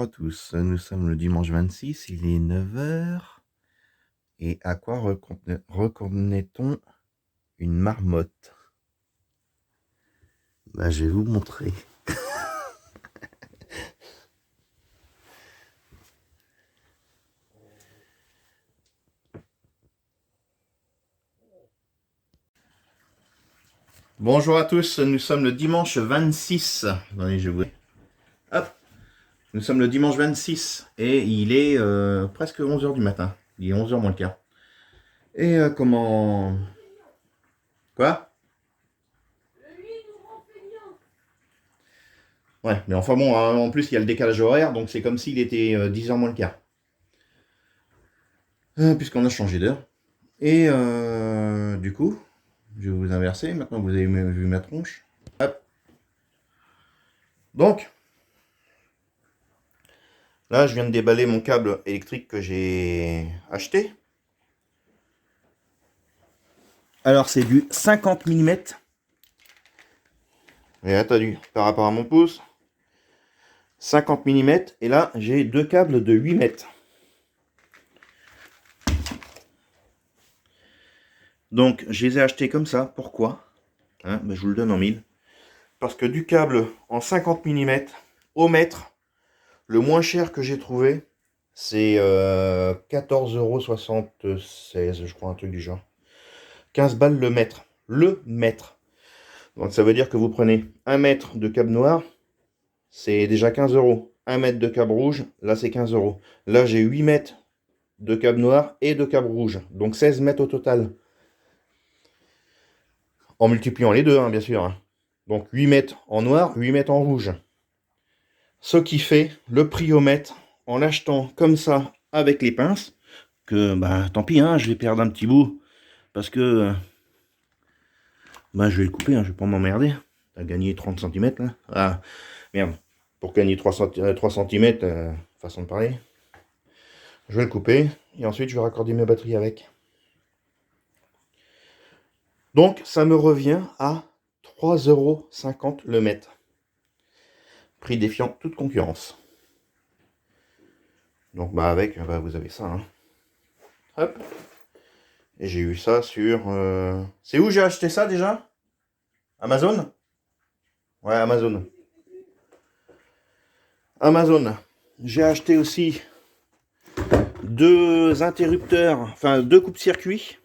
à tous, nous sommes le dimanche 26, il est 9 heures. Et à quoi reconnaît-on une marmotte? Je vais vous montrer. Bonjour à tous, nous sommes le dimanche 26. Attendez, je vous... Hop. Nous sommes le dimanche 26 et il est presque 11 h du matin. Il est 11 h moins le quart. Et comment... Quoi? Ouais, mais enfin bon, en plus il y a le décalage horaire, donc c'est comme s'il était 10 h moins le quart. Puisqu'on a changé d'heure. Et du coup, je vais vous inverser, maintenant que vous avez vu ma tronche. Hop. Donc, là je viens de déballer mon câble électrique que j'ai acheté. Alors c'est du 50 mm. Et attendu, par rapport à mon pouce. 50 mm. Et là j'ai deux câbles de 8 mètres. Donc je les ai achetés comme ça. Pourquoi je vous le donne en mille. Parce que du câble en 50 mm au mètre, le moins cher que j'ai trouvé, c'est 14,76 €, je crois, un truc du genre. 15 balles le mètre. Le mètre. Donc ça veut dire que vous prenez 1 mètre de câble noir, c'est déjà 15 €. 1 mètre de câble rouge, là c'est 15 €. Là j'ai 8 mètres de câble noir et de câble rouge. Donc 16 mètres au total. En multipliant les deux, bien sûr. Donc 8 mètres en noir, 8 mètres en rouge. Ce qui fait le prix au mètre en l'achetant comme ça avec les pinces. Que tant pis, je vais perdre un petit bout. Parce que je vais le couper, je vais pas m'emmerder. T'as gagné 30 cm là. Ah merde. Pour gagner 3 cm, façon de parler. Je vais le couper et ensuite je vais raccorder mes batteries avec. Donc ça me revient à 3,50 € le mètre. Prix défiant toute concurrence. Donc avec, vous avez ça. Hop. Et j'ai eu ça sur... C'est où j'ai acheté ça déjà? Amazon? Ouais, Amazon. Amazon. J'ai acheté aussi deux interrupteurs, enfin deux coupe-circuits.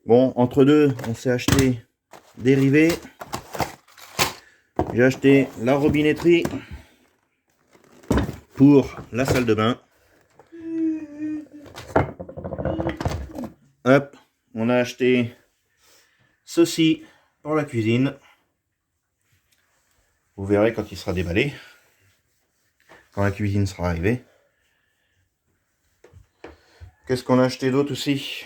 Bon, entre deux, on s'est acheté des rivets. J'ai acheté la robinetterie pour la salle de bain. Hop, on a acheté ceci pour la cuisine. Vous verrez quand il sera déballé, quand la cuisine sera arrivée. Qu'est-ce qu'on a acheté d'autre aussi?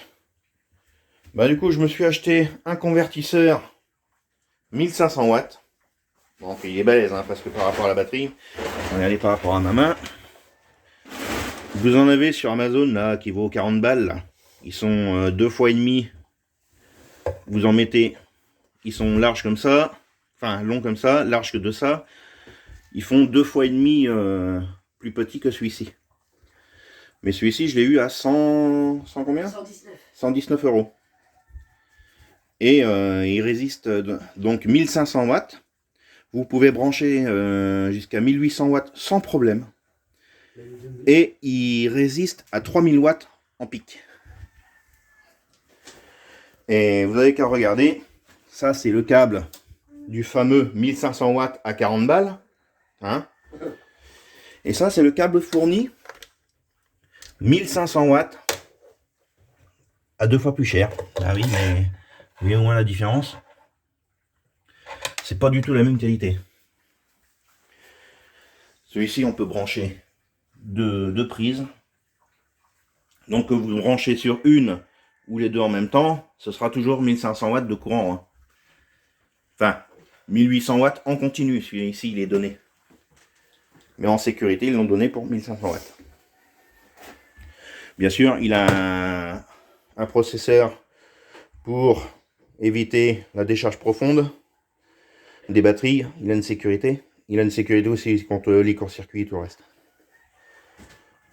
Du coup, je me suis acheté un convertisseur 1500 watts. Bon, il est balèze, parce que par rapport à la batterie, regardez par rapport à ma main. Vous en avez sur Amazon, là, qui vaut 40 balles. Là. Ils sont 2 fois et demi. Vous en mettez, ils sont larges comme ça, enfin longs comme ça, larges que de ça. Ils font 2 fois et demi plus petit que celui-ci. Mais celui-ci, je l'ai eu à 100 combien? 119 €. Et il résiste donc 1500 watts. Vous pouvez brancher jusqu'à 1800 watts sans problème. Et il résiste à 3000 watts en pic. Et vous avez qu'à regarder. Ça, c'est le câble du fameux 1500 watts à 40 balles. Et ça, c'est le câble fourni 1500 watts à 2 fois plus cher. Ah oui, mais vous voyez au moins la différence. C'est pas du tout la même qualité. Celui-ci, on peut brancher deux prises. Donc, vous branchez sur une ou les deux en même temps, ce sera toujours 1500 watts de courant. Enfin, 1800 watts en continu, celui-ci, il est donné. Mais en sécurité, ils l'ont donné pour 1500 watts. Bien sûr, il a un processeur pour éviter la décharge profonde des batteries. Il a une sécurité. il a une sécurité aussi contre les courts-circuits et tout le reste.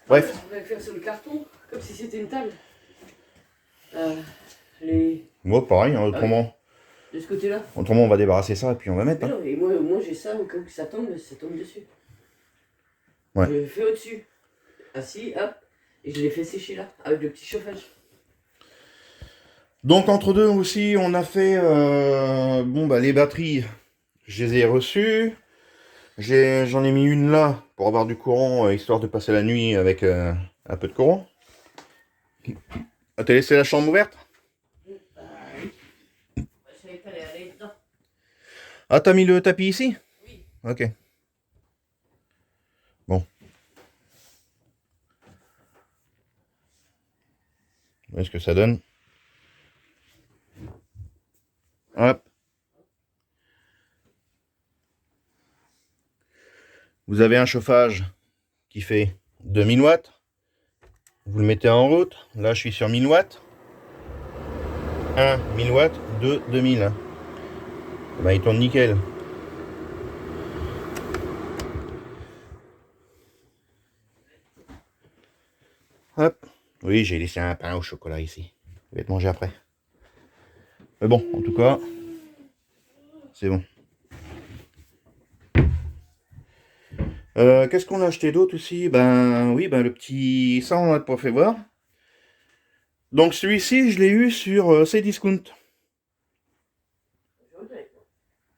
Bref. On va le faire sur le carton, comme si c'était une table. Moi, pareil, hein, autrement. De ce côté-là. Autrement, on va débarrasser ça et puis on va mettre. Hein. Non, et moi j'ai ça au cas où ça tombe dessus. Ouais. Je le fais au-dessus. Assis, hop. Et je l'ai fait sécher là, avec le petit chauffage. Donc entre deux aussi, on a fait les batteries, je les ai reçues. J'en ai mis une là pour avoir du courant, histoire de passer la nuit avec un peu de courant. Ah, t'as laissé la chambre ouverte? Oui. Je savais pas aller dedans. Ah, t'as mis le tapis ici? Oui. Ok. Bon. Voyez ce que ça donne. Hop. Vous avez un chauffage qui fait 2000 watts. Vous le mettez en route. Là, je suis sur 1000 watts. 1, 1000 watts. 2, 2000. Bah, il tourne nickel. Hop. Oui, j'ai laissé un pain au chocolat ici. Je vais te manger après. Mais bon, en tout cas, c'est bon. Qu'est-ce qu'on a acheté d'autre aussi? Ben oui, le petit... Ça, on n'a pas fait voir. Donc celui-ci, je l'ai eu sur Cdiscount.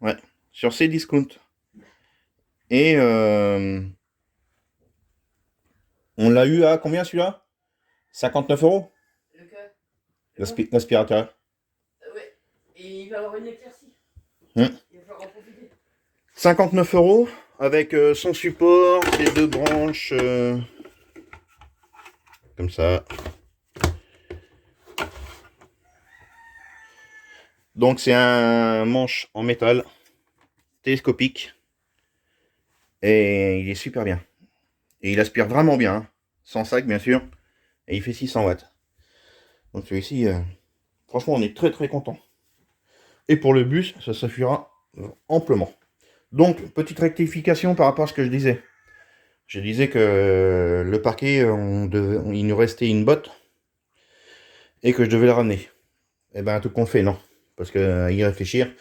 Ouais, sur Cdiscount. Et on l'a eu à combien celui-là? 59 €? L'aspirateur. Ouais. Et il va avoir une éclaircie. Il va falloir en profiter. 59 € avec son support, les deux branches comme ça. Donc c'est un manche en métal télescopique et il est super bien. Et il aspire vraiment bien, hein. Sans sac bien sûr, et il fait 600 watts. Donc celui-ci, franchement on est très très content. Et pour le bus, ça suffira amplement. Donc petite rectification par rapport à ce que je disais. Je disais que le parquet, il nous restait une botte et que je devais le ramener. Et ben tout compte fait, non. Parce qu'à y réfléchir,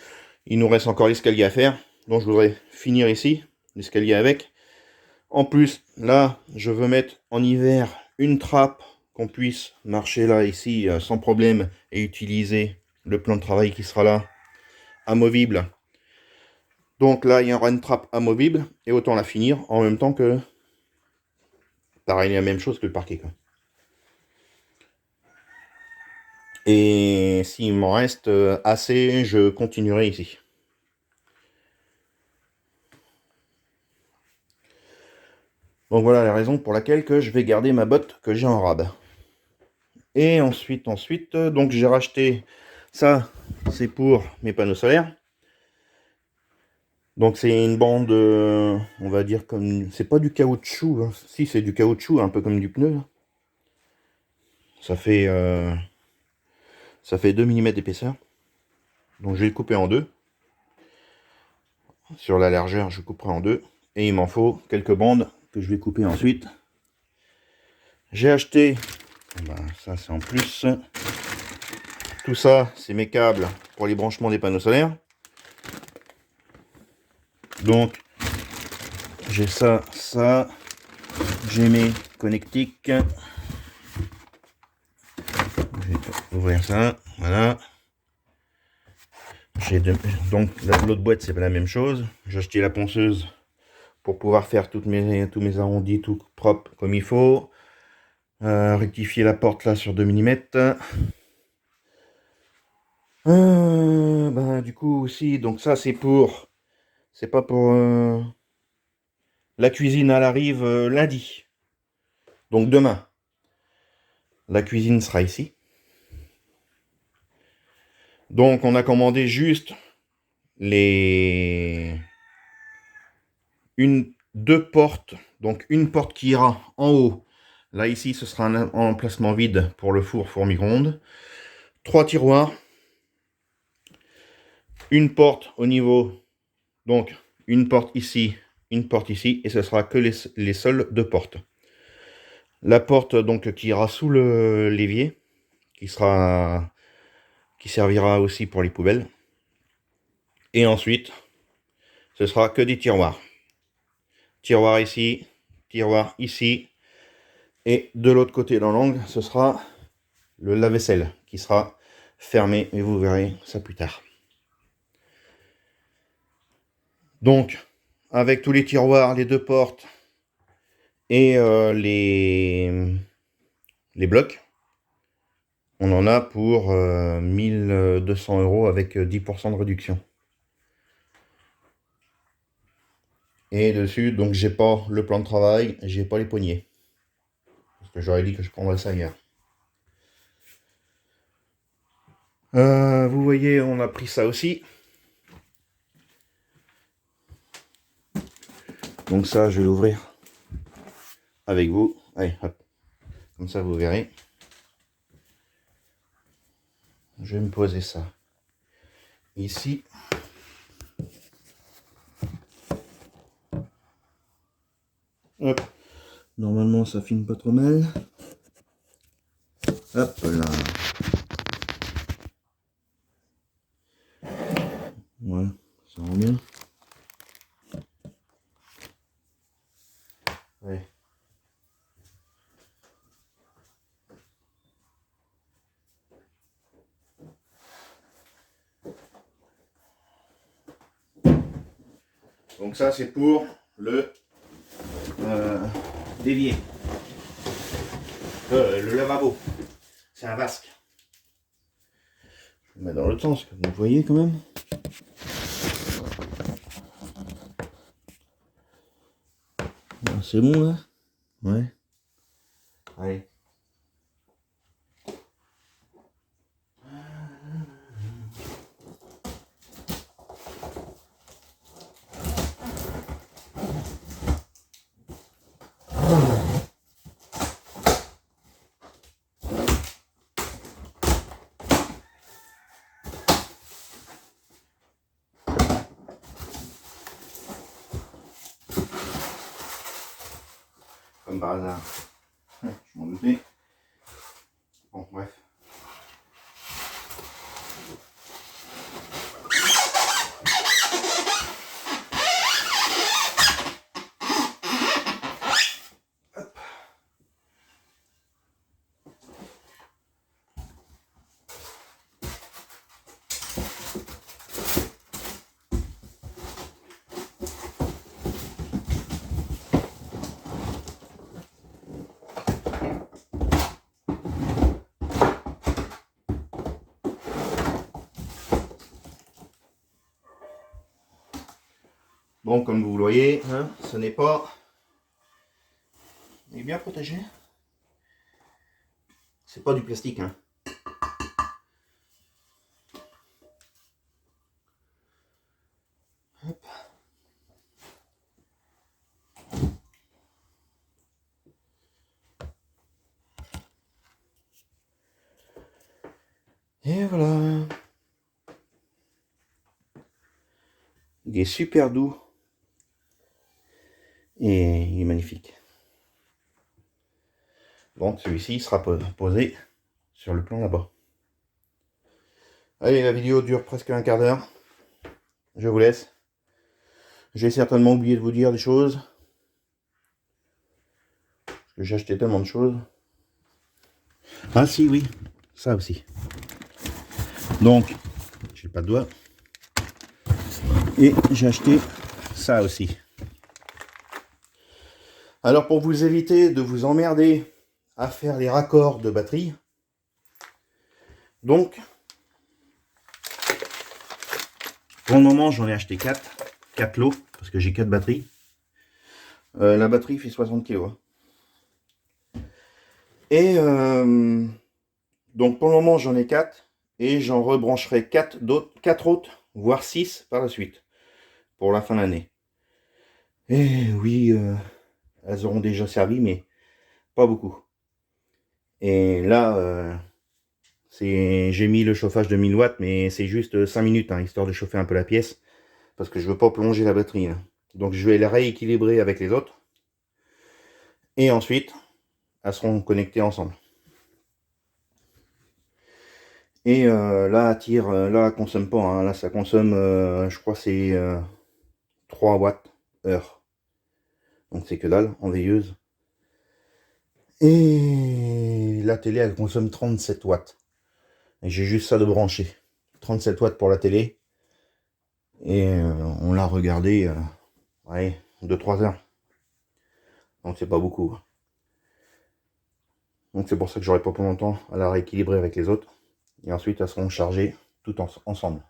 il nous reste encore l'escalier à faire. Donc je voudrais finir ici, l'escalier avec. En plus, là, je veux mettre en hiver une trappe qu'on puisse marcher là, ici, sans problème, et utiliser le plan de travail qui sera là, amovible. Donc là, il y aura une trappe amovible, et autant la finir en même temps que... Pareil, la même chose que le parquet, quoi. Et s'il m'en reste assez, je continuerai ici. Donc voilà la raison pour laquelle que je vais garder ma botte que j'ai en rab. Et ensuite, donc j'ai racheté ça, c'est pour mes panneaux solaires. Donc c'est une bande, on va dire comme, c'est pas du caoutchouc, hein. Si c'est du caoutchouc, un peu comme du pneu. Ça fait 2 mm d'épaisseur. Donc je vais le couper en deux. Sur la largeur, je couperai en deux. Et il m'en faut quelques bandes que je vais couper ensuite. J'ai acheté, ça c'est en plus. Tout ça, c'est mes câbles pour les branchements des panneaux solaires. Donc, j'ai ça, j'ai mes connectiques. Je vais ouvrir ça, voilà. Donc, l'autre boîte, c'est pas la même chose. J'ai acheté la ponceuse pour pouvoir faire tous mes arrondis tout propre comme il faut. Rectifier la porte là sur 2 mm. Du coup aussi, donc ça c'est pas pour la cuisine, elle arrive lundi. Donc demain, la cuisine sera ici. Donc on a commandé juste deux portes. Donc une porte qui ira en haut. Là ici ce sera un emplacement vide pour le four micro-ondes. 3 tiroirs. Une porte au niveau, donc une porte ici une porte ici et ce sera que les seules deux portes. La porte donc qui ira sous l'évier, qui servira aussi pour les poubelles. Et ensuite, ce sera que des tiroirs. Tiroir ici, tiroir ici. Et de l'autre côté dans l'angle, ce sera le lave-vaisselle qui sera fermé. Et vous verrez ça plus tard. Donc, avec tous les tiroirs, les deux portes et les blocs, on en a pour 1200 € avec 10% de réduction. Et dessus, donc j'ai pas le plan de travail, j'ai pas les poignées. Parce que j'aurais dit que je prendrais ça hier. Vous voyez, on a pris ça aussi. Donc ça, je vais l'ouvrir avec vous. Allez, hop. Comme ça, vous verrez. Je vais me poser ça ici. Hop. Normalement, ça filme pas trop mal. Hop là. Voilà, ça rend bien. Ouais. Donc ça, c'est pour le l'évier. Le lavabo. C'est un vasque. Je vais le mettre dans l'autre sens, que vous voyez quand même. C'est bon là? Ouais. Allez. Comme par hasard. Je m'en doutais. Bon, bref. Hop. Bon, comme vous le voyez, hein, ce n'est pas... Il est bien protégé. C'est pas du plastique, hein. Hop. Et voilà. Il est super doux. Et il est magnifique. Donc celui-ci sera posé sur le plan là-bas. Allez, la vidéo dure presque un quart d'heure. Je vous laisse. J'ai certainement oublié de vous dire des choses. Parce que j'ai acheté tellement de choses. Ah si, oui. Ça aussi. Donc, j'ai pas de doigt. Et j'ai acheté ça aussi. Alors pour vous éviter de vous emmerder à faire les raccords de batterie, donc pour le moment j'en ai acheté 4 lots parce que j'ai 4 batteries. La batterie fait 60 kg. Et donc pour le moment j'en ai 4 et j'en rebrancherai 4 autres, voire 6 par la suite pour la fin de l'année. Et oui, elles auront déjà servi, mais pas beaucoup. Et là, j'ai mis le chauffage de 1000 watts, mais c'est juste 5 minutes, hein, histoire de chauffer un peu la pièce, parce que je veux pas plonger la batterie. Là. Donc je vais les rééquilibrer avec les autres. Et ensuite, elles seront connectées ensemble. Et là, là, elle consomme pas. Hein. Là, ça consomme, je crois, c'est 3 watts heure. Donc c'est que dalle, en veilleuse. Et la télé, elle consomme 37 watts. Et j'ai juste ça de brancher. 37 watts pour la télé. Et on l'a regardé, ouais, 2-3 heures. Donc c'est pas beaucoup. Donc c'est pour ça que j'aurai pas pour longtemps à la rééquilibrer avec les autres. Et ensuite, elles seront chargées toutes ensemble.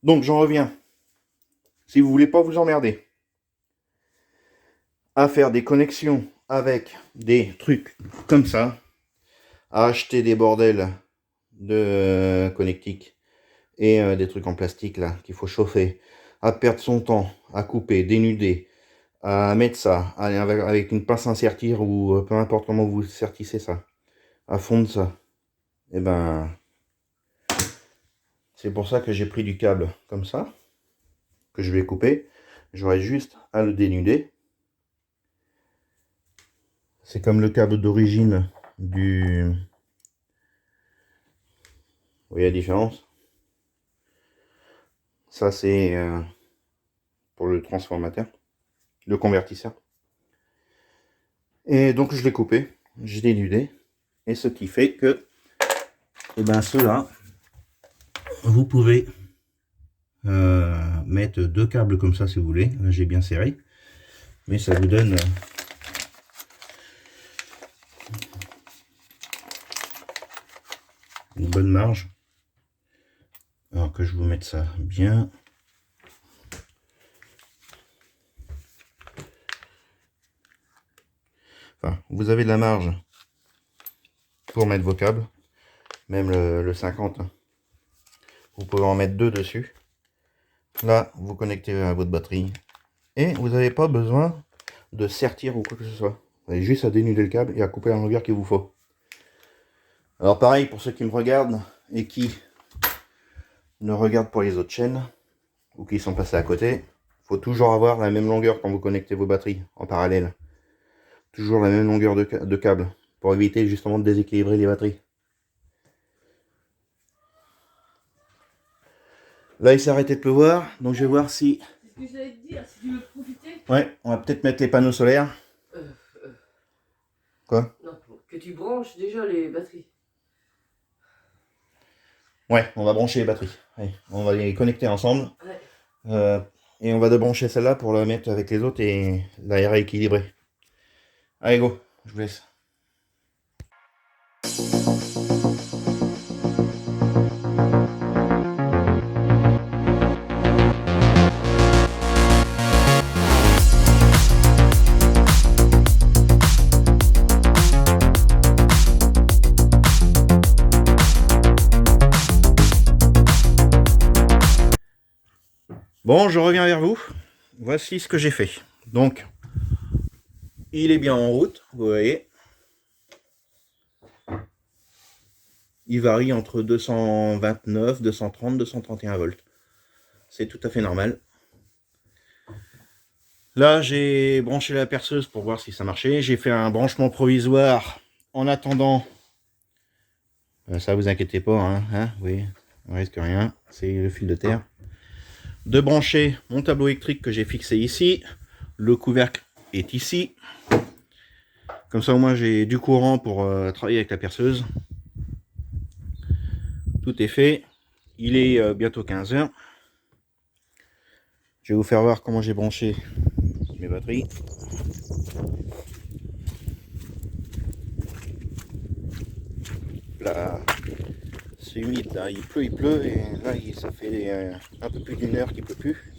Donc j'en reviens. Si vous voulez pas vous emmerder à faire des connexions avec des trucs comme ça, à acheter des bordels de connectiques et des trucs en plastique là qu'il faut chauffer, à perdre son temps, à couper, dénuder, à mettre ça avec une pince à sertir ou peu importe comment vous sertissez ça, à fondre ça, et ben c'est pour ça que j'ai pris du câble comme ça, que je vais couper. J'aurai juste à le dénuder. C'est comme le câble d'origine du... Vous voyez la différence? Ça c'est pour le transformateur, le convertisseur. Et donc je l'ai coupé, j'ai dénudé. Et ce qui fait que, et ben ceux-là, vous pouvez mettre 2 câbles comme ça si vous voulez. Là j'ai bien serré. Mais ça vous donne une bonne marge. Alors que je vous mette ça bien. Enfin, vous avez de la marge pour mettre vos câbles. Même le 50. Hein. Vous pouvez en mettre 2 dessus. Là, vous connectez à votre batterie. Et vous n'avez pas besoin de sertir ou quoi que ce soit. Vous avez juste à dénuder le câble et à couper la longueur qu'il vous faut. Alors pareil, pour ceux qui me regardent et qui ne regardent pas les autres chaînes, ou qui sont passés à côté, il faut toujours avoir la même longueur quand vous connectez vos batteries en parallèle. Toujours la même longueur de câble, pour éviter justement de déséquilibrer les batteries. Là il s'est arrêté de pleuvoir, donc je vais voir si... C'est ce que j'allais te dire, si tu veux profiter. Ouais, on va peut-être mettre les panneaux solaires. Quoi? Non, que tu branches déjà les batteries. Ouais, on va brancher les batteries. Allez, on va les connecter ensemble. Ouais. Et on va débrancher celle-là pour la mettre avec les autres et la rééquilibrer. Allez, go, je vous laisse. Bon, je reviens vers vous. Voici ce que j'ai fait. Donc, il est bien en route, vous voyez. Il varie entre 229, 230, 231 volts. C'est tout à fait normal. Là, j'ai branché la perceuse pour voir si ça marchait. J'ai fait un branchement provisoire en attendant. Ça, vous inquiétez pas, hein, oui, on risque rien. C'est le fil de terre. De brancher mon tableau électrique que j'ai fixé ici. Le couvercle est ici. Comme ça, au moins, j'ai du courant pour travailler avec la perceuse. Tout est fait. Il est bientôt 15 h. Je vais vous faire voir comment j'ai branché mes batteries. Là, c'est humide, là. Il pleut, et là, ça fait un peu plus d'une heure qu'il ne pleut plus.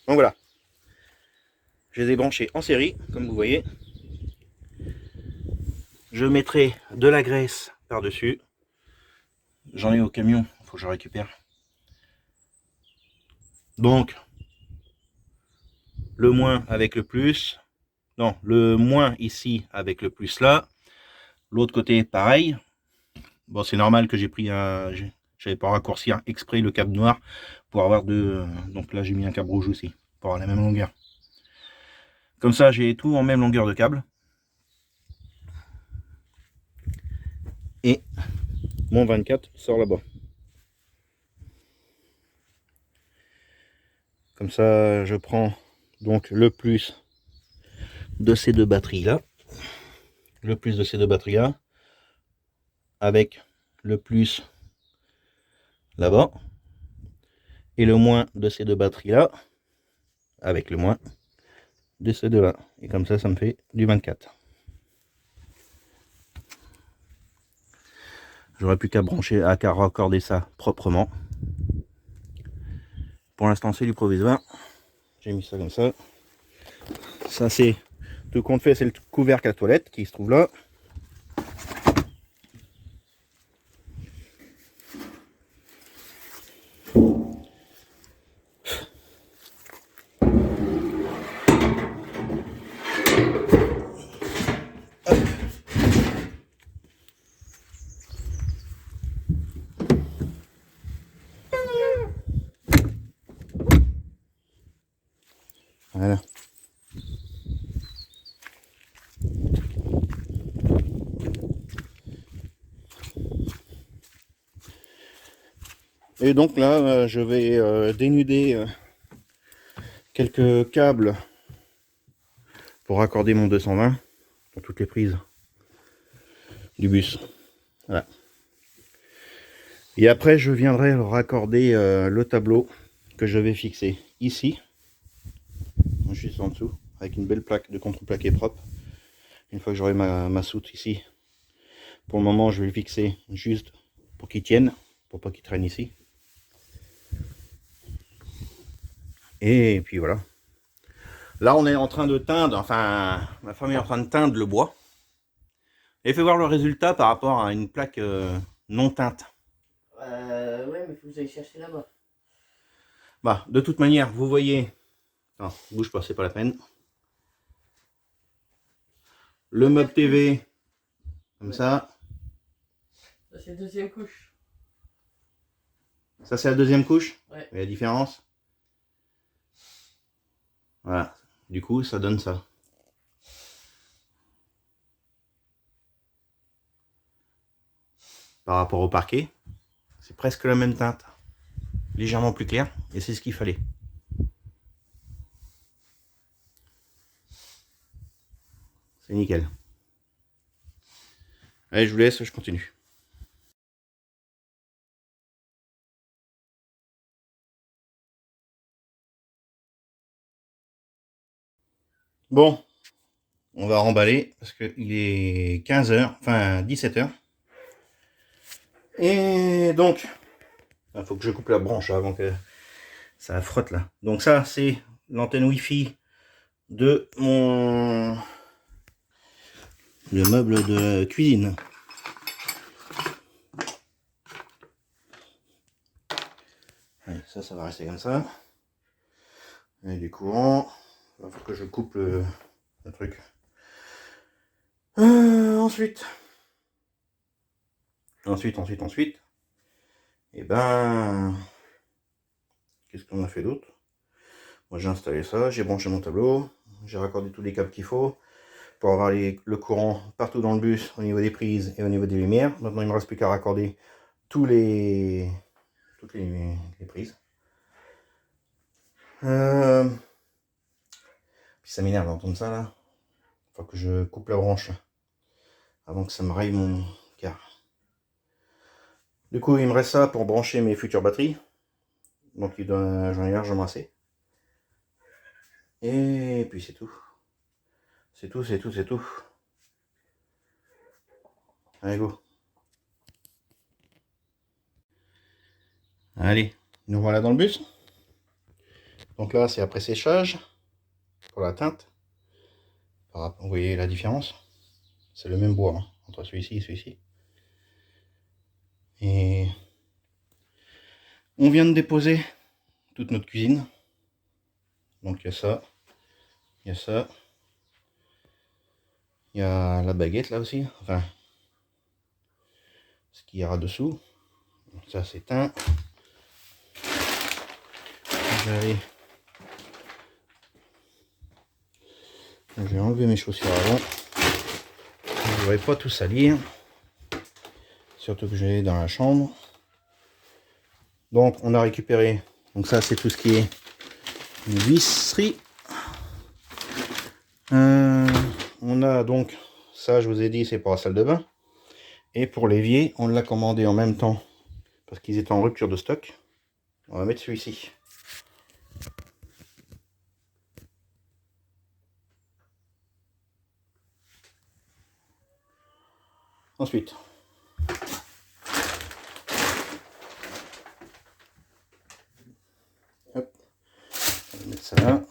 Donc voilà. Je les ai branchés en série, comme vous voyez. Je mettrai de la graisse par-dessus. J'en ai au camion, il faut que je récupère. Donc, le moins avec le plus. Non, le moins ici avec le plus là. L'autre côté, pareil. Bon, c'est normal que j'ai pris un... J'avais pas raccourci exprès le câble noir pour avoir deux. Donc là j'ai mis un câble rouge aussi pour avoir la même longueur. Comme ça j'ai tout en même longueur de câble. Et mon 24 sort là-bas. Comme ça je prends donc le plus de ces deux batteries là. Le plus de ces deux batteries là. Avec le plus là-bas. Et le moins de ces deux batteries là. Avec le moins de ces deux là. Et comme ça me fait du 24. J'aurais plus qu'à brancher, qu'à raccorder ça proprement. Pour l'instant c'est du provisoire. J'ai mis ça comme ça. Ça c'est tout compte fait, c'est le couvercle à toilette qui se trouve là. Voilà. Et donc là, je vais dénuder quelques câbles pour raccorder mon 220 dans toutes les prises du bus. Voilà. Et après, je viendrai raccorder le tableau que je vais fixer ici, juste en dessous, avec une belle plaque de contreplaqué propre. Une fois que j'aurai ma soute ici, pour le moment, je vais le fixer juste pour qu'il tienne, pour pas qu'il traîne ici. Et puis voilà. Là, on est en train de teindre, enfin, ma femme est en train de teindre le bois. Et fait voir le résultat par rapport à une plaque non teinte. Ouais, mais faut que vous allez chercher là-bas. Bah, de toute manière, vous voyez. Non, bouge pas, c'est pas la peine. Le meuble TV, comme ça. Ça, c'est deuxième couche. Ça, c'est la deuxième couche. Ouais. Et la différence. Voilà. Du coup, ça donne ça. Par rapport au parquet, c'est presque la même teinte. Légèrement plus clair. Et c'est ce qu'il fallait. C'est nickel. Allez, je vous laisse, je continue. Bon, on va remballer parce qu'il est 15 h, enfin 17 h. Et donc, il faut que je coupe la branche avant que ça frotte là. Donc ça, c'est l'antenne Wi-Fi de le meuble de cuisine. Allez, ça va rester comme ça. Et du courant. Il faut que je coupe le truc. Ensuite. Et ben, qu'est-ce qu'on a fait d'autre? Moi j'ai installé ça, j'ai branché mon tableau, j'ai raccordé tous les câbles qu'il faut pour avoir le courant partout dans le bus au niveau des prises et au niveau des lumières. Maintenant il ne me reste plus qu'à raccorder toutes les prises. Puis ça m'énerve d'entendre ça là. Faut que je coupe la branche là, avant que ça me raye mon car. Du coup il me reste ça pour brancher mes futures batteries. Donc j'en ai largement assez. Et puis c'est tout. C'est tout. Allez go. Allez, nous voilà dans le bus. Donc là c'est après séchage pour la teinte. Vous voyez la différence? C'est le même bois hein, entre celui-ci et celui-ci. Et on vient de déposer toute notre cuisine. Donc il y a ça, il y a ça, il y a la baguette là aussi, enfin ce qu'il y aura dessous. Ça c'est teint. Allez. Je vais enlever mes chaussures avant. Je ne voudrais pas tout salir. Surtout que je vais aller dans la chambre. Donc on a récupéré. Donc ça c'est tout ce qui est visserie. On a donc, ça je vous ai dit, c'est pour la salle de bain. Et pour l'évier, on l'a commandé en même temps. Parce qu'ils étaient en rupture de stock. On va mettre celui-ci. Ensuite, hop, on va mettre ça là.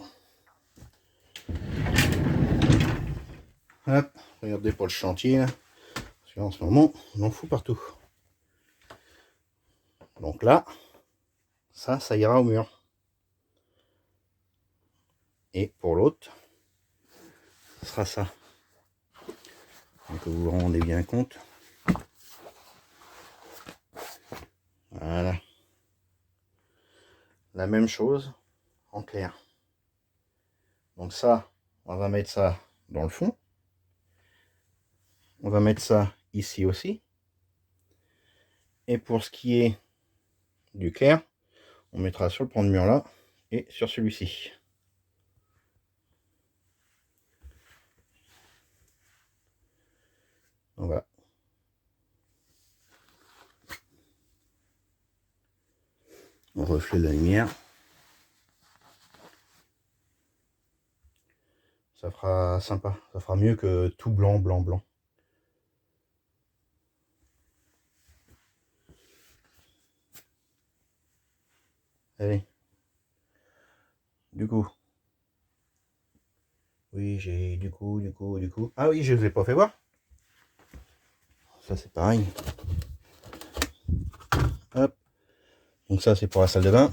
Hop, regardez pour le chantier là. Parce qu'en ce moment, on en fout partout. Donc là, ça ira au mur. Et pour l'autre, ce sera ça. Donc vous vous rendez bien compte. Voilà. La même chose en clair. Donc ça, on va mettre ça dans le fond. On va mettre ça ici aussi. Et pour ce qui est du clair, on mettra sur le pan de mur là et sur celui-ci. Donc voilà. On reflète la lumière. Ça fera sympa. Ça fera mieux que tout blanc, blanc, blanc. Allez. Du coup. Oui, j'ai du coup. Ah oui, je ne vous ai pas fait voir. Ça c'est pareil. Hop. Donc ça c'est pour la salle de bain.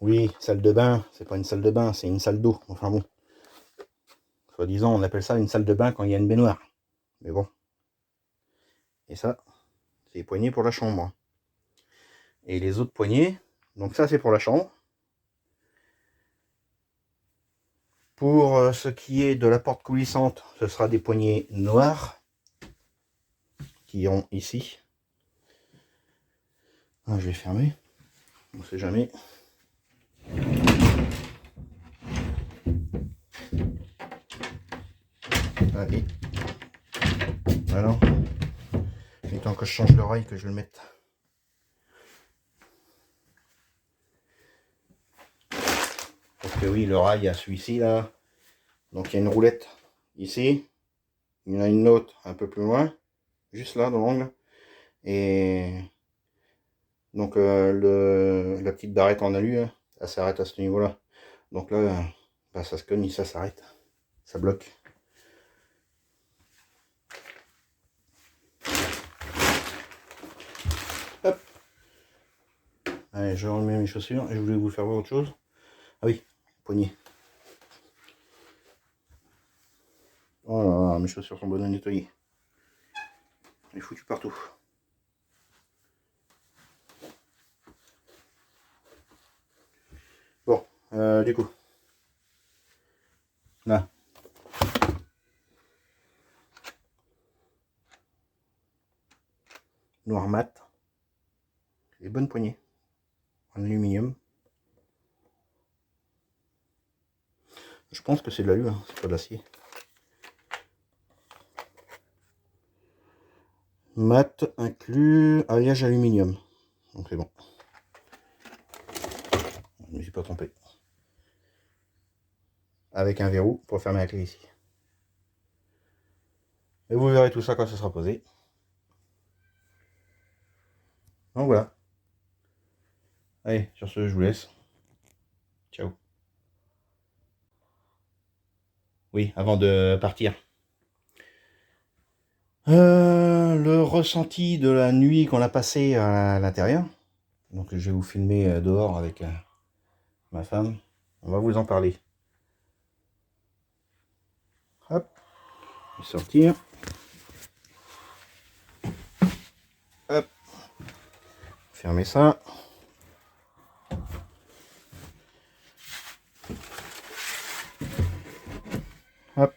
Oui, salle de bain, c'est pas une salle de bain, c'est une salle d'eau. Enfin bon. Soi-disant, on appelle ça une salle de bain quand il y a une baignoire. Mais bon. Et ça, c'est les poignées pour la chambre. Et les autres poignées, donc ça c'est pour la chambre. Pour ce qui est de la porte coulissante, ce sera des poignées noires qui iront ici. Ah, je vais fermer, on ne sait jamais. Allez. Alors, il temps que je change le rail, que je le mette. Parce que oui, le rail, il y a celui-ci là. Donc il y a une roulette ici. Il y en a une autre un peu plus loin. Juste là dans l'angle. Et donc la petite barrette en alu, elle s'arrête à ce niveau-là. Donc là, bah, ça se cogne, ça s'arrête. Ça bloque. Hop. Allez, je remets mes chaussures et je voulais vous faire voir autre chose. Ah oui, poignée. Oh là là, mes chaussures sont bonnes à nettoyer. Il est foutu partout. Bon, du coup. Là. Noir mat. Les bonnes poignées. En aluminium. Je pense que c'est de l'alu, hein, c'est pas de l'acier. Mat inclus alliage aluminium. Donc c'est bon. Je ne me suis pas trompé. Avec un verrou pour fermer la clé ici. Et vous verrez tout ça quand ce sera posé. Donc voilà. Allez, sur ce, je vous laisse. Ciao. Oui, avant de partir. Le ressenti de la nuit qu'on a passée à l'intérieur. Donc je vais vous filmer dehors avec ma femme. On va vous en parler. Hop. Je vais sortir. Hop. Fermer ça. Hop.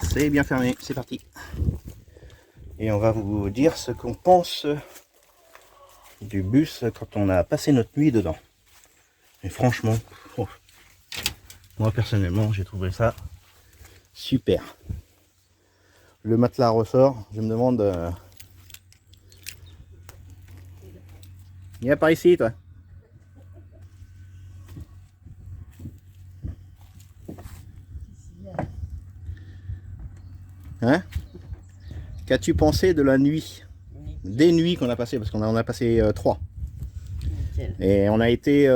C'est bien fermé, c'est parti. Et on va vous dire ce qu'on pense du bus quand on a passé notre nuit dedans. Et franchement, oh, moi personnellement, j'ai trouvé ça super. Le matelas ressort, je me demande... Viens par ici, toi. Hein? Qu'as-tu pensé de la nuit? Des nuits qu'on a passées, parce qu'on en a passé 3. Nickel. Et on a été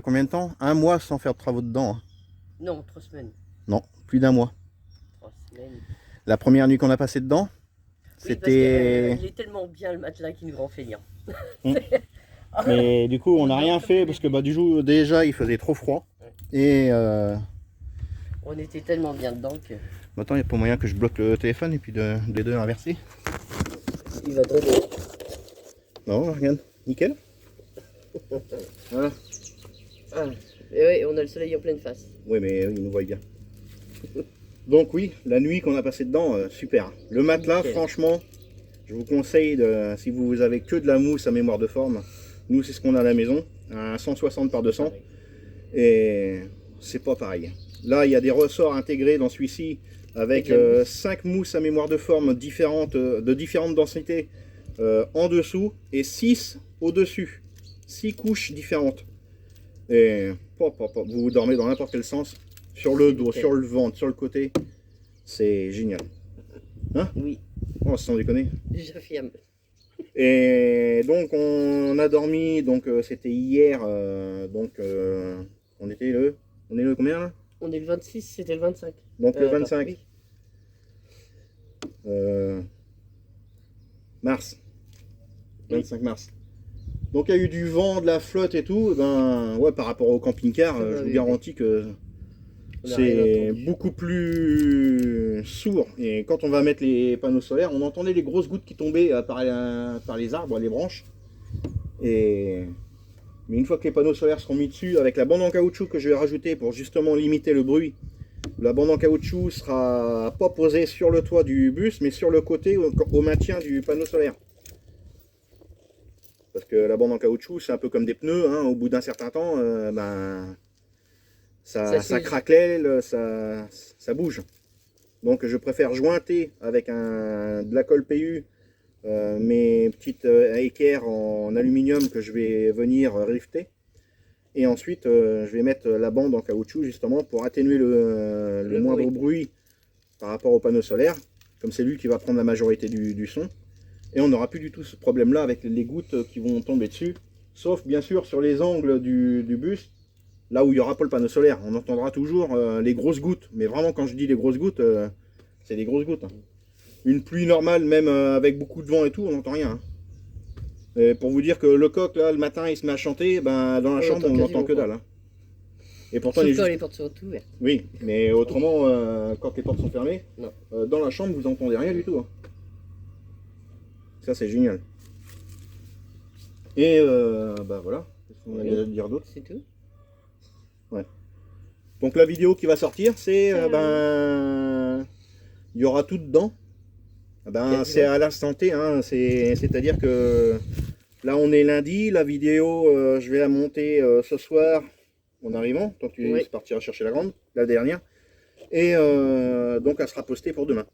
combien de temps? 1 mois sans faire de travaux dedans. Hein. Non, 3 semaines. Non, plus d'1 mois. 3 semaines. La première nuit qu'on a passée dedans, Oui, c'était... il est tellement bien le matelas qu'il nous rend feignant. Mais du coup, on n'a rien fait parce que du jour déjà il faisait trop froid. Et on était tellement bien dedans que... maintenant, il n'y a pas moyen que je bloque le téléphone et puis les deux inversés. Il va donner. Non, regarde, nickel. Voilà. Ah, et ouais, on a le soleil en pleine face. Oui, mais il nous voit bien. Donc oui, la nuit qu'on a passée dedans, super. Le matelas, Nickel. franchement, je vous conseille, si vous avez que de la mousse à mémoire de forme, nous c'est ce qu'on a à la maison, un 160 par 200, et c'est pas pareil. Là, il y a des ressorts intégrés dans celui-ci, avec 5 mousses à mémoire de forme différentes, de différentes densités en dessous, et 6 au-dessus. 6 couches différentes. Et vous dormez dans n'importe quel sens, sur le dos, sur le ventre, sur le côté. C'est génial. Hein? Oui. Oh, sans déconner. J'affirme. Et donc on a dormi, donc c'était hier, on était on est le combien là? On est le 26, c'était le 25. Donc le 25. Oui. Mars. 25 mars. Donc il y a eu du vent, de la flotte et tout, ben ouais, par rapport au camping-car, je vous garantis que c'est beaucoup plus sourd. Et quand on va mettre les panneaux solaires, on entendait les grosses gouttes qui tombaient par les arbres, les branches. Mais une fois que les panneaux solaires seront mis dessus, avec la bande en caoutchouc que je vais rajouter pour justement limiter le bruit, la bande en caoutchouc sera pas posée sur le toit du bus, mais sur le côté au maintien du panneau solaire. Parce que la bande en caoutchouc, c'est un peu comme des pneus, hein, au bout d'un certain temps, ça craquelait, ça bouge. Donc je préfère jointer avec de la colle PU mes petites équerres en aluminium que je vais venir rifter. Et ensuite je vais mettre la bande en caoutchouc justement pour atténuer le moindre bruit par rapport au panneau solaire. Comme c'est lui qui va prendre la majorité du son. Et on n'aura plus du tout ce problème là avec les gouttes qui vont tomber dessus. Sauf bien sûr sur les angles du bus. Là où il n'y aura pas le panneau solaire, on entendra toujours les grosses gouttes. Mais vraiment, quand je dis les grosses gouttes, c'est des grosses gouttes. Hein. Une pluie normale, même avec beaucoup de vent et tout, on n'entend rien. Hein. Et pour vous dire que le coq, là, le matin, il se met à chanter, ben, dans la chambre, on n'entend que dalle. Hein. Et pourtant, les portes sont ouvertes. Oui, mais autrement, quand les portes sont fermées, dans la chambre, vous n'entendez rien du tout. Hein. Ça, c'est génial. Et bah voilà, qu'est-ce qu'on a à dire d'autre? C'est tout. Ouais. Donc la vidéo qui va sortir, c'est il y aura tout dedans. C'est à l'instant T, hein, c'est-à-dire que là on est lundi, la vidéo je vais la monter ce soir en arrivant, tant que tu partiras chercher la dernière, et donc elle sera postée pour demain.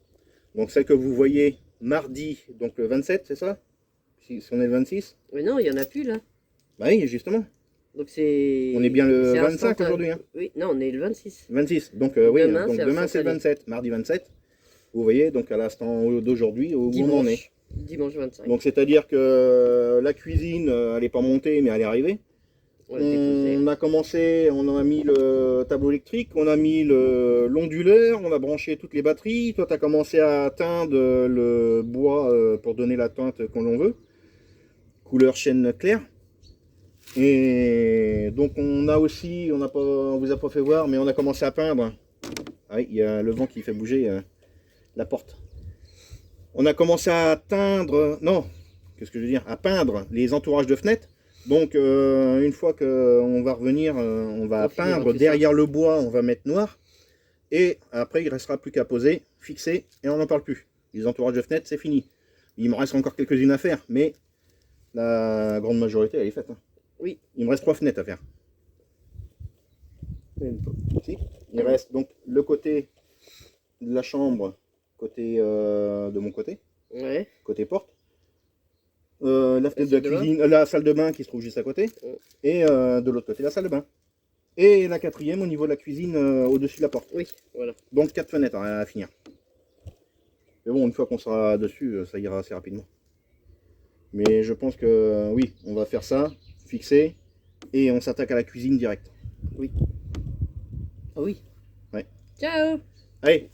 Donc celle que vous voyez mardi, donc le 27, c'est ça? Si on est le 26? Mais non, il n'y en a plus là. Bah oui, justement. Donc c'est... On est bien le 25 aujourd'hui. Hein. Oui, non, on est le 26. 26. Donc oui, demain c'est le 27, mardi 27. Vous voyez, donc à l'instant d'aujourd'hui, où on en est. Dimanche 25. Donc c'est-à-dire que la cuisine, elle n'est pas montée, mais elle est arrivée. On a commencé, on a mis le tableau électrique, on a mis l'onduleur, on a branché toutes les batteries. Toi, tu as commencé à teindre le bois pour donner la teinte qu'on l'on veut. Couleur chêne clair. Et donc on a aussi, on vous a pas fait voir, mais on a commencé à peindre. Ah oui, il y a le vent qui fait bouger la porte. On a commencé à teindre, non, qu'est-ce que je veux dire, à peindre les entourages de fenêtres. Donc une fois qu'on va revenir, on va peindre derrière le bois, on va mettre noir. Et après il ne restera plus qu'à poser, fixer, et on n'en parle plus. Les entourages de fenêtres, c'est fini. Il me reste encore quelques-unes à faire, mais la grande majorité elle est faite. Hein. Oui. Il me reste 3 fenêtres à faire. Ici. Il reste donc le côté de la chambre, côté de mon côté, Ouais. côté porte. La fenêtre de la cuisine, la salle de bain qui se trouve juste à côté, et de l'autre côté la salle de bain. Et la quatrième au niveau de la cuisine au-dessus de la porte. Oui, voilà. Donc 4 fenêtres à finir. Mais bon, une fois qu'on sera dessus, ça ira assez rapidement. Mais je pense que oui, on va faire ça, fixer, et on s'attaque à la cuisine direct. Oui. Ah oui. Ouais. Ciao. Allez.